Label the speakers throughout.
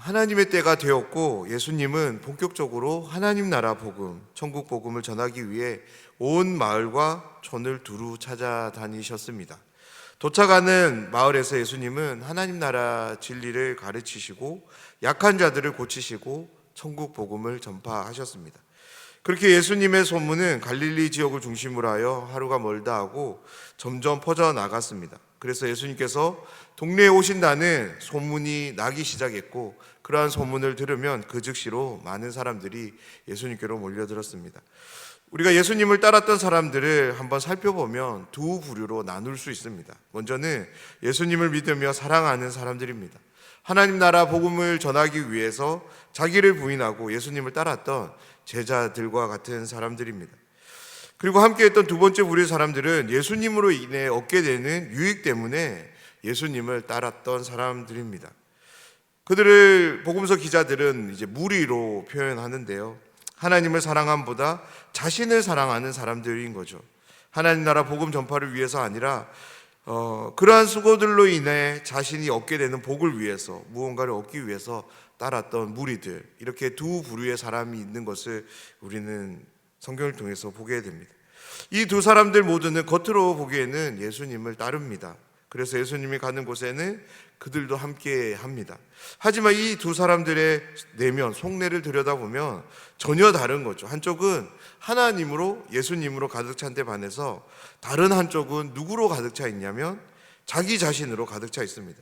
Speaker 1: 하나님의 때가 되었고 예수님은 본격적으로 하나님 나라 복음, 천국 복음을 전하기 위해 온 마을과 촌을 두루 찾아다니셨습니다. 도착하는 마을에서 예수님은 하나님 나라 진리를 가르치시고 약한 자들을 고치시고 천국 복음을 전파하셨습니다. 그렇게 예수님의 소문은 갈릴리 지역을 중심으로 하여 하루가 멀다 하고 점점 퍼져나갔습니다. 그래서 예수님께서 동네에 오신다는 소문이 나기 시작했고, 그러한 소문을 들으면 그 즉시로 많은 사람들이 예수님께로 몰려들었습니다. 우리가 예수님을 따랐던 사람들을 한번 살펴보면 두 부류로 나눌 수 있습니다. 먼저는 예수님을 믿으며 사랑하는 사람들입니다. 하나님 나라 복음을 전하기 위해서 자기를 부인하고 예수님을 따랐던 제자들과 같은 사람들입니다. 그리고 함께했던 두 번째 부류의 사람들은 예수님으로 인해 얻게 되는 유익 때문에 예수님을 따랐던 사람들입니다. 그들을 복음서 기자들은 이제 무리로 표현하는데요, 하나님을 사랑함보다 자신을 사랑하는 사람들인 거죠. 하나님 나라 복음 전파를 위해서 아니라 그러한 수고들로 인해 자신이 얻게 되는 복을 위해서, 무언가를 얻기 위해서 따랐던 무리들, 이렇게 두 부류의 사람이 있는 것을 우리는 성경을 통해서 보게 됩니다. 이 두 사람들 모두는 겉으로 보기에는 예수님을 따릅니다. 그래서 예수님이 가는 곳에는 그들도 함께 합니다. 하지만 이 두 사람들의 내면, 속내를 들여다보면 전혀 다른 거죠. 한쪽은 하나님으로, 예수님으로 가득 찬 데 반해서 다른 한쪽은 누구로 가득 차 있냐면 자기 자신으로 가득 차 있습니다.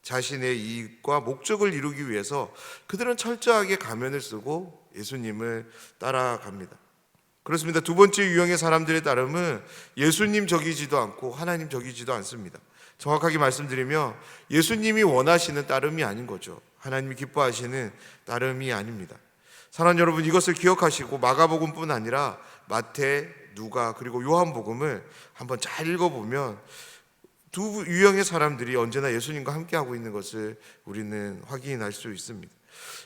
Speaker 1: 자신의 이익과 목적을 이루기 위해서 그들은 철저하게 가면을 쓰고 예수님을 따라갑니다. 그렇습니다. 두 번째 유형의 사람들의 따름은 예수님 적이지도 않고 하나님 적이지도 않습니다. 정확하게 말씀드리면 예수님이 원하시는 따름이 아닌 거죠. 하나님이 기뻐하시는 따름이 아닙니다. 사랑하는 여러분, 이것을 기억하시고 마가복음뿐 아니라 마태, 누가, 그리고 요한복음을 한번 잘 읽어보면 두 유형의 사람들이 언제나 예수님과 함께하고 있는 것을 우리는 확인할 수 있습니다.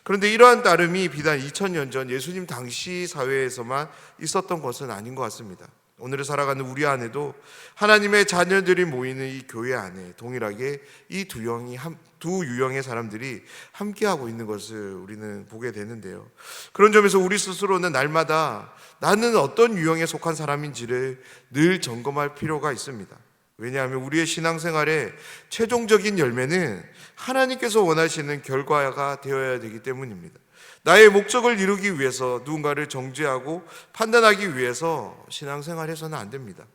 Speaker 1: 그런데 이러한 따름이 비단 2000년 전 예수님 당시 사회에서만 있었던 것은 아닌 것 같습니다. 오늘을 살아가는 우리 안에도 하나님의 자녀들이 모이는 이 교회 안에 동일하게 이 두 유형의 사람들이 함께하고 있는 것을 우리는 보게 되는데요, 그런 점에서 우리 스스로는 날마다 나는 어떤 유형에 속한 사람인지를 늘 점검할 필요가 있습니다. 왜냐하면 우리의 신앙생활의 최종적인 열매는 하나님께서 원하시는 결과가 되어야 되기 때문입니다. 나의 목적을 이루기 위해서 누군가를 정죄하고 판단하기 위해서 신앙생활해서는 안 됩니다.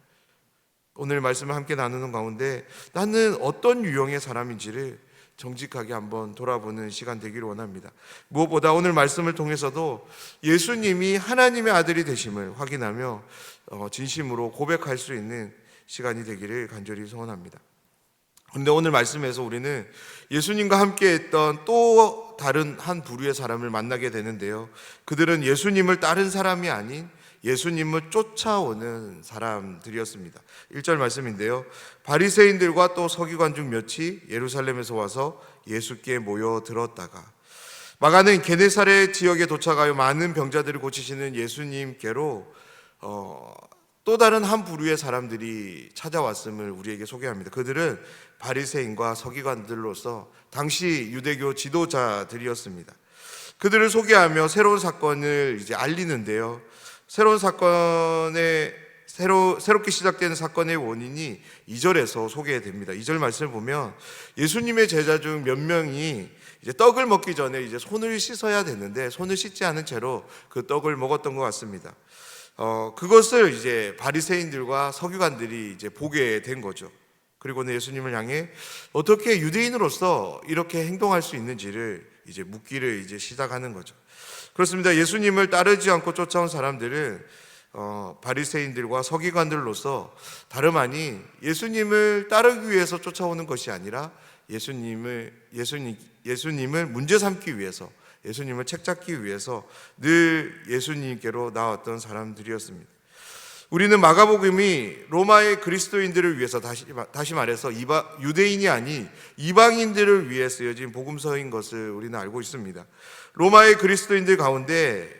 Speaker 1: 오늘 말씀을 함께 나누는 가운데 나는 어떤 유형의 사람인지를 정직하게 한번 돌아보는 시간 되기를 원합니다. 무엇보다 오늘 말씀을 통해서도 예수님이 하나님의 아들이 되심을 확인하며 진심으로 고백할 수 있는 시간이 되기를 간절히 소원합니다. 그런데 오늘 말씀에서 우리는 예수님과 함께 했던 또 다른 한 부류의 사람을 만나게 되는데요, 그들은 예수님을 따른 사람이 아닌 예수님을 쫓아오는 사람들이었습니다. 1절 말씀인데요, 바리새인들과 또 서기관 중 몇이 예루살렘에서 와서 예수께 모여들었다가, 마가는 게네사렛 지역에 도착하여 많은 병자들을 고치시는 예수님께로 또 다른 한 부류의 사람들이 찾아왔음을 우리에게 소개합니다. 그들은 바리새인과 서기관들로서 당시 유대교 지도자들이었습니다. 그들을 소개하며 새로운 사건을 이제 알리는데요, 새롭게 시작되는 사건의 원인이 2절에서 소개됩니다. 2절 말씀을 보면 예수님의 제자 중 몇 명이 이제 떡을 먹기 전에 이제 손을 씻어야 되는데 손을 씻지 않은 채로 그 떡을 먹었던 것 같습니다. 그것을 이제 바리새인들과 서기관들이 이제 보게 된 거죠. 그리고는 예수님을 향해 어떻게 유대인으로서 이렇게 행동할 수 있는지를 이제 묻기를 이제 시작하는 거죠. 그렇습니다. 예수님을 따르지 않고 쫓아온 사람들은 바리새인들과 서기관들로서 다름 아닌 예수님을 따르기 위해서 쫓아오는 것이 아니라 예수님을 문제 삼기 위해서, 예수님을 책잡기 위해서 늘 예수님께로 나왔던 사람들이었습니다. 우리는 마가복음이 로마의 그리스도인들을 위해서, 다시 말해서 유대인이 아닌 이방인들을 위해 쓰여진 복음서인 것을 우리는 알고 있습니다. 로마의 그리스도인들 가운데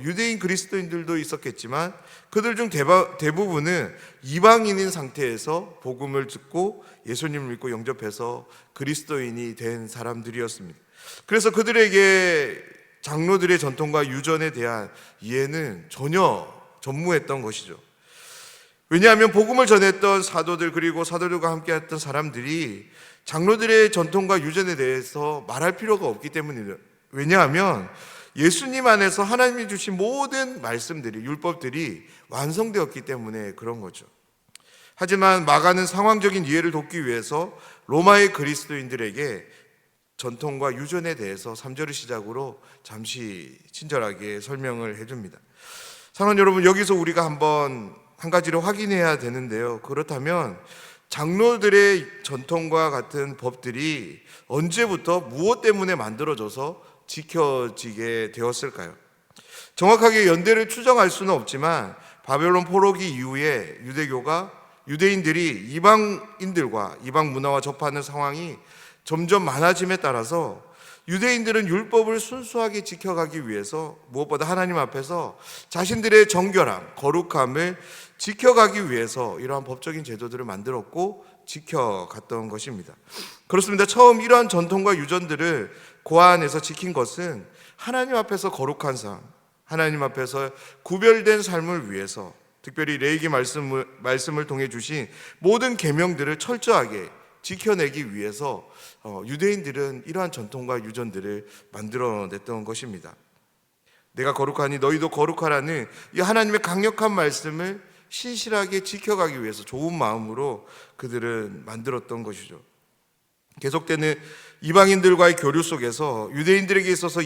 Speaker 1: 유대인 그리스도인들도 있었겠지만 그들 중 대부분은 이방인인 상태에서 복음을 듣고 예수님을 믿고 영접해서 그리스도인이 된 사람들이었습니다. 그래서 그들에게 장로들의 전통과 유전에 대한 이해는 전혀 전무했던 것이죠. 왜냐하면 복음을 전했던 사도들 그리고 사도들과 함께했던 사람들이 장로들의 전통과 유전에 대해서 말할 필요가 없기 때문이에요. 왜냐하면 예수님 안에서 하나님이 주신 모든 말씀들이 율법들이 완성되었기 때문에 그런 거죠. 하지만 마가는 상황적인 이해를 돕기 위해서 로마의 그리스도인들에게 전통과 유전에 대해서 3절을 시작으로 잠시 친절하게 설명을 해줍니다. 사랑하는 여러분, 여기서 우리가 한 가지를 확인해야 되는데요. 그렇다면 장로들의 전통과 같은 법들이 언제부터 무엇 때문에 만들어져서 지켜지게 되었을까요? 정확하게 연대를 추정할 수는 없지만 바벨론 포로기 이후에 유대인들이 이방인들과 이방 문화와 접하는 상황이 점점 많아짐에 따라서 유대인들은 율법을 순수하게 지켜가기 위해서 무엇보다 하나님 앞에서 자신들의 정결함, 거룩함을 지켜가기 위해서 이러한 법적인 제도들을 만들었고 지켜갔던 것입니다. 그렇습니다. 처음 이러한 전통과 유전들을 고안해서 지킨 것은 하나님 앞에서 거룩한 삶, 하나님 앞에서 구별된 삶을 위해서 특별히 레위기 말씀을 통해 주신 모든 계명들을 철저하게 지켜내기 위해서 유대인들은 이러한 전통과 유전들을 만들어냈던 것입니다. 내가 거룩하니 너희도 거룩하라는 이 하나님의 강력한 말씀을 신실하게 지켜가기 위해서 좋은 마음으로 그들은 만들었던 것이죠. 계속되는 이방인들과의 교류 속에서 유대인들에게 있어서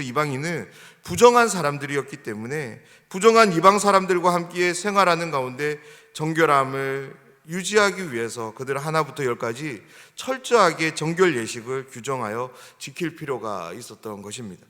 Speaker 1: 이방인은 부정한 사람들이었기 때문에 부정한 이방 사람들과 함께 생활하는 가운데 정결함을 유지하기 위해서 그들 하나부터 열까지 철저하게 정결 예식을 규정하여 지킬 필요가 있었던 것입니다.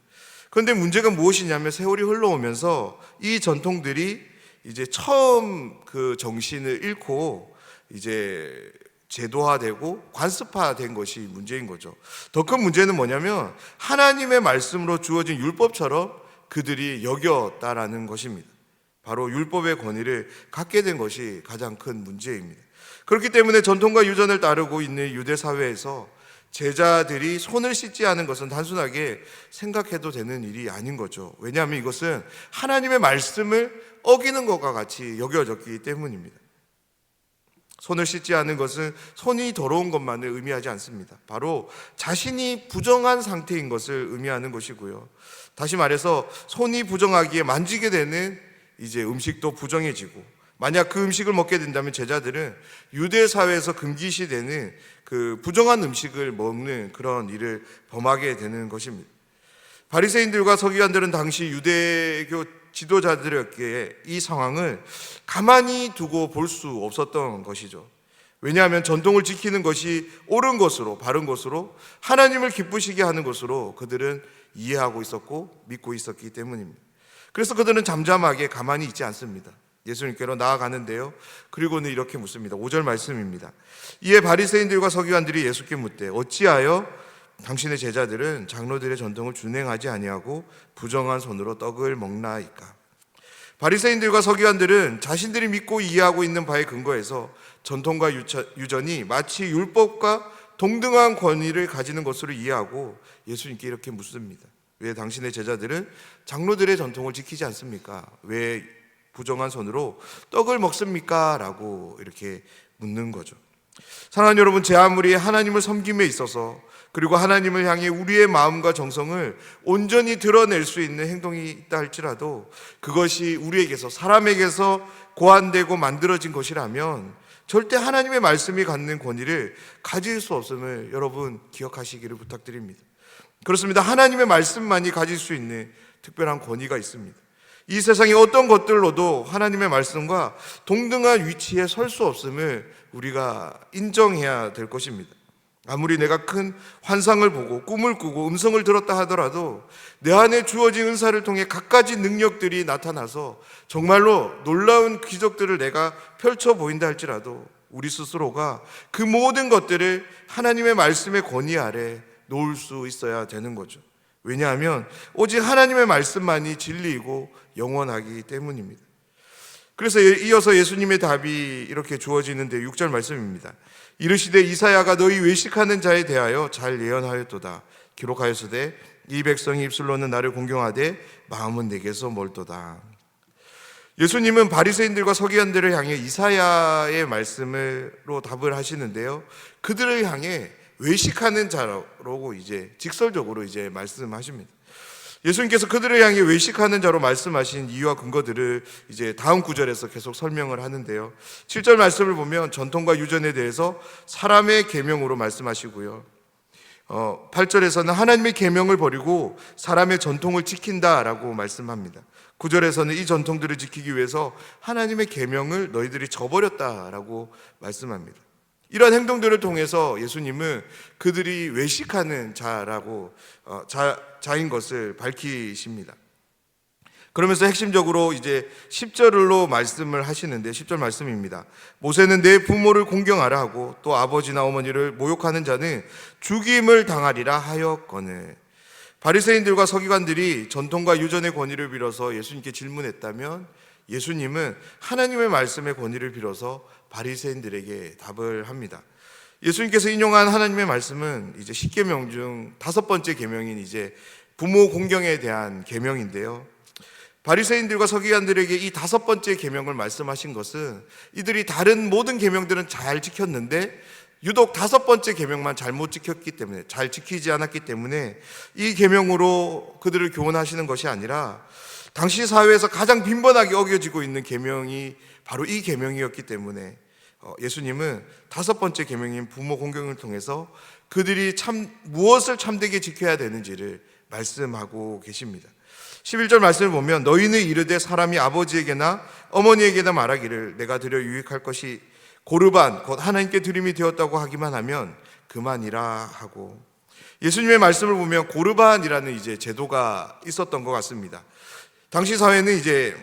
Speaker 1: 그런데 문제가 무엇이냐면 세월이 흘러오면서 이 전통들이 이제 처음 그 정신을 잃고 이제 제도화되고 관습화된 것이 문제인 거죠. 더 큰 문제는 뭐냐면 하나님의 말씀으로 주어진 율법처럼 그들이 여겼다라는 것입니다. 바로 율법의 권위를 갖게 된 것이 가장 큰 문제입니다. 그렇기 때문에 전통과 유전을 따르고 있는 유대 사회에서 제자들이 손을 씻지 않은 것은 단순하게 생각해도 되는 일이 아닌 거죠. 왜냐하면 이것은 하나님의 말씀을 어기는 것과 같이 여겨졌기 때문입니다. 손을 씻지 않은 것은 손이 더러운 것만을 의미하지 않습니다. 바로 자신이 부정한 상태인 것을 의미하는 것이고요. 다시 말해서 손이 부정하기에 만지게 되는 이제 음식도 부정해지고, 만약 그 음식을 먹게 된다면 제자들은 유대 사회에서 금기시되는 그 부정한 음식을 먹는 그런 일을 범하게 되는 것입니다. 바리새인들과 서기관들은 당시 유대교 지도자들에게 이 상황을 가만히 두고 볼 수 없었던 것이죠. 왜냐하면 전통을 지키는 것이 옳은 것으로, 바른 것으로, 하나님을 기쁘시게 하는 것으로 그들은 이해하고 있었고 믿고 있었기 때문입니다. 그래서 그들은 잠잠하게 가만히 있지 않습니다. 예수님께로 나아가는데요. 그리고는 이렇게 묻습니다. 5절 말씀입니다. 이에 바리새인들과 서기관들이 예수께 묻되 어찌하여 당신의 제자들은 장로들의 전통을 준행하지 아니하고 부정한 손으로 떡을 먹나이까? 바리새인들과 서기관들은 자신들이 믿고 이해하고 있는 바에 근거해서 전통과 유전이 마치 율법과 동등한 권위를 가지는 것으로 이해하고 예수님께 이렇게 묻습니다. 왜 당신의 제자들은 장로들의 전통을 지키지 않습니까? 왜 부정한 손으로 떡을 먹습니까? 라고 이렇게 묻는 거죠. 사랑하는 여러분, 제 아무리 하나님을 섬김에 있어서 그리고 하나님을 향해 우리의 마음과 정성을 온전히 드러낼 수 있는 행동이 있다 할지라도 그것이 우리에게서, 사람에게서 고안되고 만들어진 것이라면 절대 하나님의 말씀이 갖는 권위를 가질 수 없음을 여러분 기억하시기를 부탁드립니다. 그렇습니다. 하나님의 말씀만이 가질 수 있는 특별한 권위가 있습니다. 이 세상의 어떤 것들로도 하나님의 말씀과 동등한 위치에 설 수 없음을 우리가 인정해야 될 것입니다. 아무리 내가 큰 환상을 보고 꿈을 꾸고 음성을 들었다 하더라도 내 안에 주어진 은사를 통해 갖가지 능력들이 나타나서 정말로 놀라운 기적들을 내가 펼쳐 보인다 할지라도 우리 스스로가 그 모든 것들을 하나님의 말씀의 권위 아래 놓을 수 있어야 되는 거죠. 왜냐하면 오직 하나님의 말씀만이 진리이고 영원하기 때문입니다. 그래서 이어서 예수님의 답이 이렇게 주어지는데 6절 말씀입니다. 이르시되 이사야가 너희 외식하는 자에 대하여 잘 예언하였도다. 기록하였으되 이 백성이 입술로는 나를 공경하되 마음은 내게서 멀도다. 예수님은 바리새인들과 서기관들을 향해 이사야의 말씀으로 답을 하시는데요, 그들을 향해 외식하는 자라고 이제 직설적으로 이제 말씀하십니다. 예수님께서 그들을 향해 외식하는 자로 말씀하신 이유와 근거들을 이제 다음 구절에서 계속 설명을 하는데요, 7절 말씀을 보면 전통과 유전에 대해서 사람의 계명으로 말씀하시고요, 8절에서는 하나님의 계명을 버리고 사람의 전통을 지킨다라고 말씀합니다. 9절에서는 이 전통들을 지키기 위해서 하나님의 계명을 너희들이 저버렸다라고 말씀합니다. 이런 행동들을 통해서 예수님은 그들이 외식하는 자라고 자인 것을 밝히십니다. 그러면서 핵심적으로 이제 10절로 말씀을 하시는데 10절 말씀입니다. 모세는 내 부모를 공경하라 하고 또 아버지나 어머니를 모욕하는 자는 죽임을 당하리라 하였거늘. 바리새인들과 서기관들이 전통과 유전의 권위를 빌어서 예수님께 질문했다면 예수님은 하나님의 말씀의 권위를 빌어서 바리새인들에게 답을 합니다. 예수님께서 인용한 하나님의 말씀은 이제 10계명 중 5번째 계명인 이제 부모 공경에 대한 계명인데요, 바리새인들과 서기관들에게 이 5번째 계명을 말씀하신 것은 이들이 다른 모든 계명들은 잘 지켰는데 유독 5번째 계명만 잘못 지켰기 때문에, 잘 지키지 않았기 때문에 이 계명으로 그들을 교훈하시는 것이 아니라 당시 사회에서 가장 빈번하게 어겨지고 있는 계명이 바로 이 계명이었기 때문에 예수님은 5번째 계명인 부모 공경을 통해서 그들이 무엇을 참되게 지켜야 되는지를 말씀하고 계십니다. 11절 말씀을 보면 너희는 이르되 사람이 아버지에게나 어머니에게나 말하기를 내가 드려 유익할 것이 고르반 곧 하나님께 드림이 되었다고 하기만 하면 그만이라 하고, 예수님의 말씀을 보면 고르반이라는 이제 제도가 있었던 것 같습니다. 당시 사회는 이제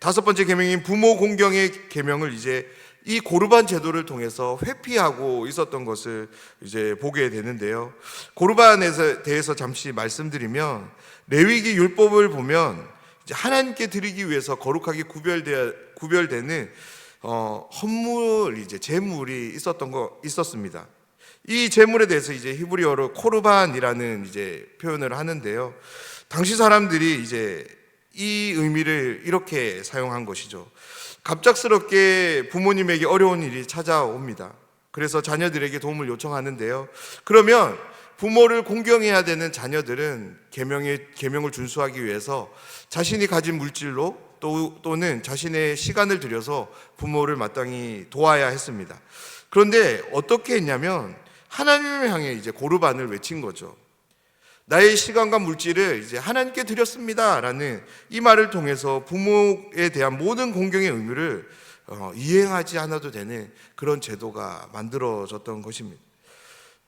Speaker 1: 5번째 계명인 부모 공경의 계명을 이제 이 고르반 제도를 통해서 회피하고 있었던 것을 이제 보게 되는데요, 고르반에 대해서 잠시 말씀드리면 레위기 율법을 보면 이제 하나님께 드리기 위해서 거룩하게 구별되는 헌물, 이제 제물이 있었습니다. 이 제물에 대해서 이제 히브리어로 코르반이라는 이제 표현을 하는데요, 당시 사람들이 이제 이 의미를 이렇게 사용한 것이죠. 갑작스럽게 부모님에게 어려운 일이 찾아옵니다. 그래서 자녀들에게 도움을 요청하는데요, 그러면 부모를 공경해야 되는 자녀들은 계명을 준수하기 위해서 자신이 가진 물질로 또는 자신의 시간을 들여서 부모를 마땅히 도와야 했습니다. 그런데 어떻게 했냐면 하나님을 향해 이제 고르반을 외친 거죠. 나의 시간과 물질을 이제 하나님께 드렸습니다라는 이 말을 통해서 부모에 대한 모든 공경의 의무를 이행하지 않아도 되는 그런 제도가 만들어졌던 것입니다.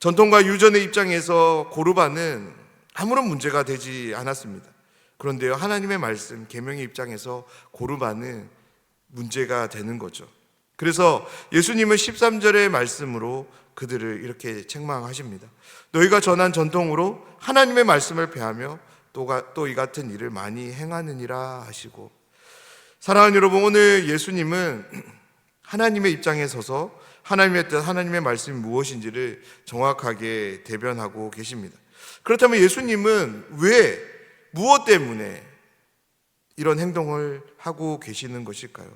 Speaker 1: 전통과 유전의 입장에서 고르반은 아무런 문제가 되지 않았습니다. 그런데요, 하나님의 말씀, 계명의 입장에서 고르반은 문제가 되는 거죠. 그래서 예수님은 13절의 말씀으로 그들을 이렇게 책망하십니다. 너희가 전한 전통으로 하나님의 말씀을 폐하며 또 이 같은 일을 많이 행하느니라 하시고, 사랑하는 여러분, 오늘 예수님은 하나님의 입장에 서서 하나님의 뜻, 하나님의 말씀이 무엇인지를 정확하게 대변하고 계십니다. 그렇다면 예수님은 무엇 때문에 이런 행동을 하고 계시는 것일까요?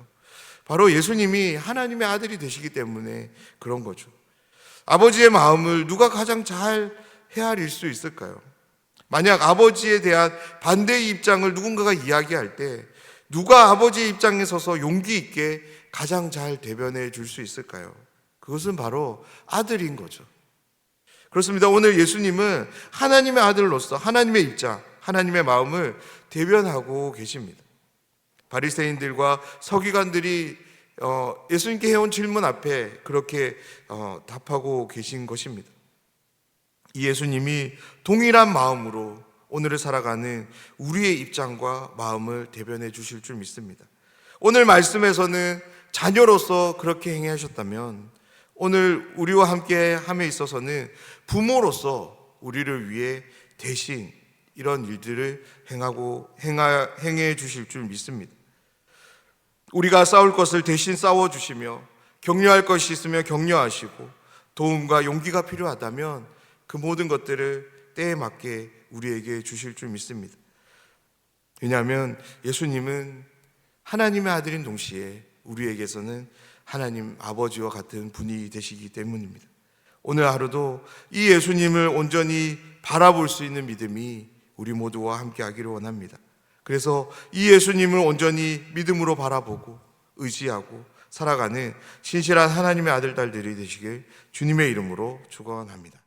Speaker 1: 바로 예수님이 하나님의 아들이 되시기 때문에 그런 거죠. 아버지의 마음을 누가 가장 잘 헤아릴 수 있을까요? 만약 아버지에 대한 반대의 입장을 누군가가 이야기할 때 누가 아버지의 입장에 서서 용기 있게 가장 잘 대변해 줄 수 있을까요? 그것은 바로 아들인 거죠. 그렇습니다. 오늘 예수님은 하나님의 아들로서 하나님의 입장, 하나님의 마음을 대변하고 계십니다. 바리새인들과 서기관들이 예수님께 해온 질문 앞에 그렇게 답하고 계신 것입니다. 이 예수님이 동일한 마음으로 오늘을 살아가는 우리의 입장과 마음을 대변해 주실 줄 믿습니다. 오늘 말씀에서는 자녀로서 그렇게 행하셨다면 오늘 우리와 함께 함에 있어서는 부모로서 우리를 위해 대신 이런 일들을 행해 주실 줄 믿습니다. 우리가 싸울 것을 대신 싸워주시며 격려할 것이 있으면 격려하시고 도움과 용기가 필요하다면 그 모든 것들을 때에 맞게 우리에게 주실 줄 믿습니다. 왜냐하면 예수님은 하나님의 아들인 동시에 우리에게서는 하나님 아버지와 같은 분이 되시기 때문입니다. 오늘 하루도 이 예수님을 온전히 바라볼 수 있는 믿음이 우리 모두와 함께 하기를 원합니다. 그래서 이 예수님을 온전히 믿음으로 바라보고 의지하고 살아가는 신실한 하나님의 아들, 딸들이 되시길 주님의 이름으로 축원합니다.